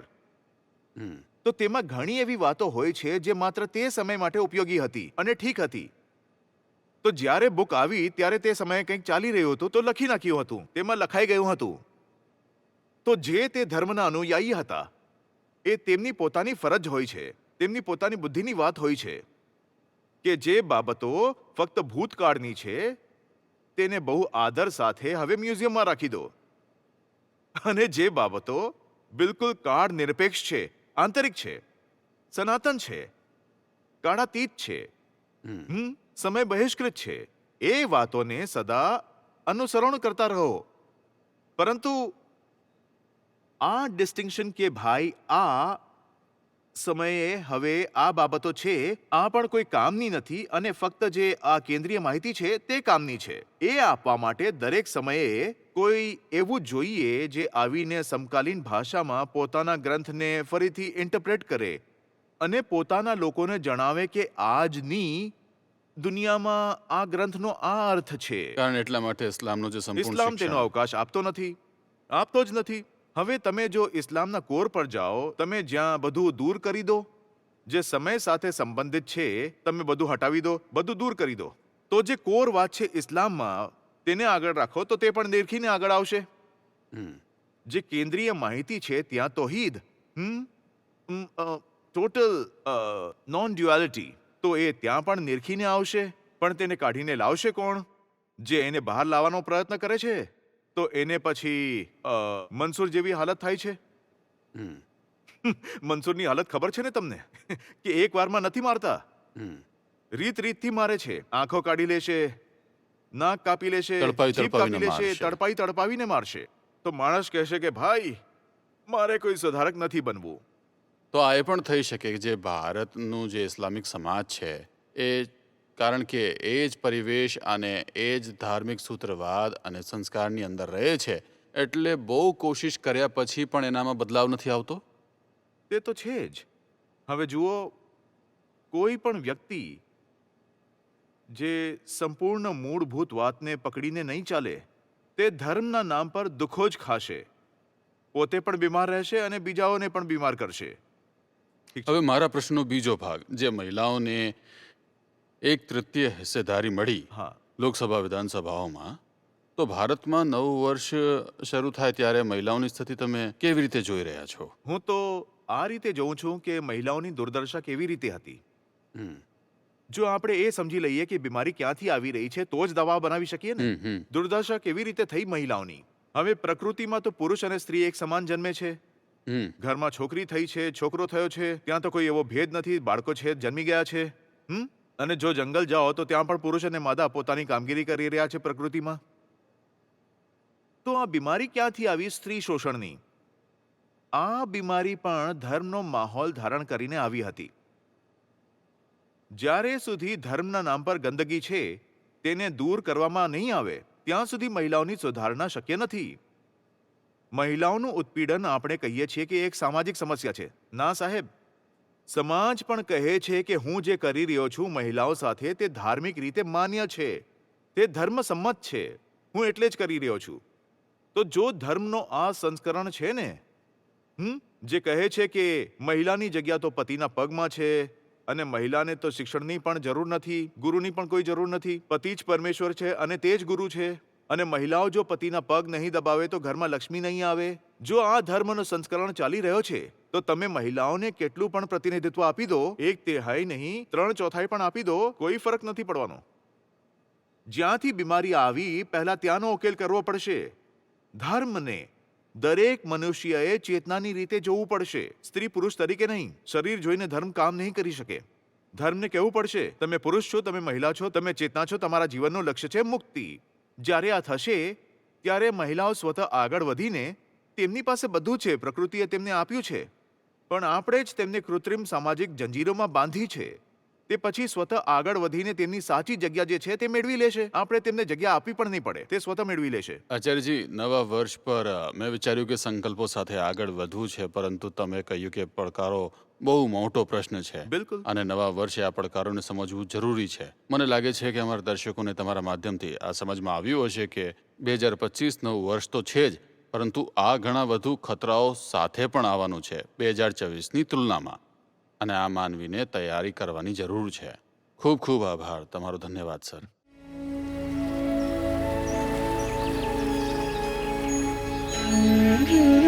તો તેમાં ઘણી એવી વાતો હોય છે જે માત્ર તે સમય માટે ઉપયોગી હતી અને ઠીક હતી. તો જ્યારે બુક આવી ત્યારે તે સમયે કંઈક ચાલી રહ્યું હતું તો લખી નાખ્યું હતું, તેમાં લખાઈ ગયું હતું. તો જે તે ધર્મના અનુયાયી હતા એ તેમની પોતાની ફરજ હોય છે, તેમની પોતાની બુદ્ધિની વાત હોય છે કે જે બાબતો ફક્ત ભૂતકાળની છે તેને બહુ આદર સાથે હવે મ્યુઝિયમમાં રાખી દો, અને જે બાબતો બિલકુલ કાળ નિરપેક્ષ છે, આંતરિક છે, સનાતન છે, કાળાતીત છે, સમય બહિષ્કૃત છે. એ વાતોને સદા અનુસરણ કરતા રહો. પરંતુ આ ડિસ્ટિંક્શન કે ભાઈ આ સમયે હવે આ બાબતો છે, આ પણ કોઈ કામની નથી અને ફક્ત જે આ કેન્દ્રીય માહિતી છે તે કામની છે. એ આપવા માટે દરેક સમયે કોઈ એવું જોઈએ જે આવીને સમકાલીન ભાષામાં પોતાના ગ્રંથને ફરીથી ઇન્ટરપ્રેટ કરે અને પોતાના લોકોને જણાવે કે આજની દુનિયામાં આ ગ્રંથનો આ અર્થ છે. કારણ એટલા માટે ઇસ્લામનો જે સંપૂર્ણ ઇસ્લામ તેનો શિક્ષણ અવકાશ આપતો જ નથી. હવે તમે જો ઇસ્લામના કોર પર જાઓ, તમે જ્યાં બધું દૂર કરી દો, જે સમય સાથે સંબંધિત છે, તમે બધું હટાવી દો, બધું દૂર કરી દો, તો જે કોર વાત છે ઇસ્લામમાં તેને આગળ રાખો તો તે પણ નિરખીને આગળ આવશે. જે કેન્દ્રીય માહિતી છે ત્યાં તૌહીદ, ટોટલ નોન ડ્યુઆલિટી, તો એ ત્યાં પણ નિરખીને આવશે. પણ તેને કાઢીને લાવશે કોણ? જે એને બહાર લાવવાનો પ્રયત્ન કરે છે. તો એને પછી મનસૂર જેવી હાલત થાય છે. મનસૂરની હાલત ખબર છે ને તમને, કે એક વારમાં નથી મારતા, રીતથી મારે છે. આંખો કાઢી લેશે, નાક કાપી લેશે, જીભ કાપી લેશે, તડપાવીને મારશે. તો માણસ કહેશે કે ભાઈ મારે કોઈ સુધારક નથી બનવું. તો આ એ પણ થઈ શકે કે જે ભારતનું જે ઇસ્લામિક સમાજ છે એ કારણ કે એ જ પરિવેશ અને એ જ ધાર્મિક સૂત્રવાદ અને સંસ્કારની અંદર રહે છે, એટલે બહુ કોશિશ કર્યા પછી પણ એનામાં બદલાવ નથી આવતો. તે તો છે જ. હવે જુઓ, કોઈ પણ વ્યક્તિ જે સંપૂર્ણ મૂળભૂત વાતને પકડીને નહીં ચાલે, તે ધર્મના નામ પર દુઃખો જ ખાશે. પોતે પણ બીમાર રહેશે અને બીજાઓને પણ બીમાર કરશે. હવે મારા પ્રશ્નનો બીજો ભાગ, જે મહિલાઓને 1/3 હિસ્સેદારી મળી લોકસભા વિધાનસભાઓમાં, તો ભારતમાં નવું વર્ષ શરૂ થાય ત્યારે મહિલાઓની સ્થિતિ તમે કેવી રીતે જોઈ રહ્યા છો? હું તો આ રીતે જોઉં છું કે મહિલાઓની દુર્દશા કેવી રીતે હતી. જો આપણે એ સમજી લઈએ કે બીમારી ક્યાંથી આવી રહી છે તો જ દવા બનાવી શકીએ ને. દુર્દશા કેવી રીતે થઈ મહિલાઓની? હવે પ્રકૃતિમાં તો પુરુષ અને સ્ત્રી એક સમાન જન્મે છે. ઘરમાં છોકરી થઈ છે, છોકરો થયો છે, ત્યાં તો કોઈ એવો ભેદ નથી. બાળકો છે જન્મી ગયા છે. અને જો જંગલ જાઓ તો ત્યાં પણ પુરુષ અને માદા પોતાની કામગીરી કરી રહ્યા છે પ્રકૃતિમાં. તો આ બીમારી ક્યાંથી આવી? સ્ત્રી શોષણની. આ બીમારી પણ ધર્મનો માહોલ ધારણ કરીને આવી હતી. જ્યારે સુધી ધર્મના નામ પર ગંદકી છે તેને દૂર કરવામાં નહીં આવે ત્યાં સુધી મહિલાઓની સુધારણા શક્ય નથી. મહિલાઓનું ઉત્પીડન આપણે કહીએ છીએ કે એક સામાજિક સમસ્યા છે. ના સાહેબ, સમાજ પણ કહે છે કે હું જે કરી રહ્યો છું મહિલાઓ સાથે તે ધાર્મિક રીતે માન્ય છે, તે ધર્મસંમત છે, હું એટલે જ કરી રહ્યો છું. તો જો ધર્મનો આ સંસ્કરણ છે ને, જે કહે છે કે મહિલાની જગ્યા તો પતિના પગમાં છે અને મહિલાને તો શિક્ષણની પણ જરૂર નથી, ગુરુની પણ કોઈ જરૂર નથી, પતિ જ પરમેશ્વર છે અને તે જ ગુરુ છે, અને મહિલાઓ જો પતિના પગ નહીં દબાવે તો ઘરમાં લક્ષ્મી નહીં આવે. જો આ ધર્મનો સંસ્કરણ ચાલી રહ્યો છે તો તમે મહિલાઓને કેટલું પણ પ્રતિનિધિત્વ આપી દો, 1/3 નહીં 3/4 પણ આપી દો, કોઈ ફરક નથી પડવાનો. જ્યાંથી બીમારી આવી પહેલા ત્યાંનો ઉકેલ કરવો પડશે. ધર્મને દરેક મનુષ્યએ ચેતનાની રીતે જોવું પડશે, સ્ત્રી પુરુષ તરીકે નહીં. શરીર જોઈને ધર્મ કામ નહીં કરી શકે. ધર્મને કહેવું પડશે તમે પુરુષ છો, તમે મહિલા છો, તમે ચેતના છો, તમારા જીવનનું લક્ષ્ય છે મુક્તિ. જ્યારે આ થશે ત્યારે મહિલાઓ સ્વતઃ આગળ વધીને, તેમની પાસે બધું છે, પ્રકૃતિએ તેમને આપ્યું છે, પણ આપણે જ તેમને કૃત્રિમ સામાજિક જંજીરોમાં બાંધી છે. તે પછી સ્વતઃ આગળ વધીને તેમની સાચી જગ્યા જે છે તે મેળવી લેશે. આપણે તેમને જગ્યા આપવી પણ નહીં પડે, તે સ્વતઃ મેળવી લેશે. આચાર્યજી, નવા વર્ષ પર મેં વિચાર્યું કે સંકલ્પો સાથે આગળ વધવું છે, પરંતુ તમે કહ્યું કે પડકારો બહુ મોટો પ્રશ્ન છે. બિલકુલ. અને નવા વર્ષે આ પડકારોને સમજવું જરૂરી છે. મને લાગે છે કે અમારા દર્શકોને તમારા માધ્યમથી આ સમજમાં આવ્યું હશે કે 2025 નવું વર્ષ તો છે જ, પરંતુ આ ઘણા વધુ ખતરાઓ સાથે પણ આવવાનું છે 2024ની તુલનામાં, અને આ માનવીને તૈયારી કરવાની જરૂર છે. ખૂબ ખૂબ આભાર. તમારો ધન્યવાદ સર. Mm-hmm.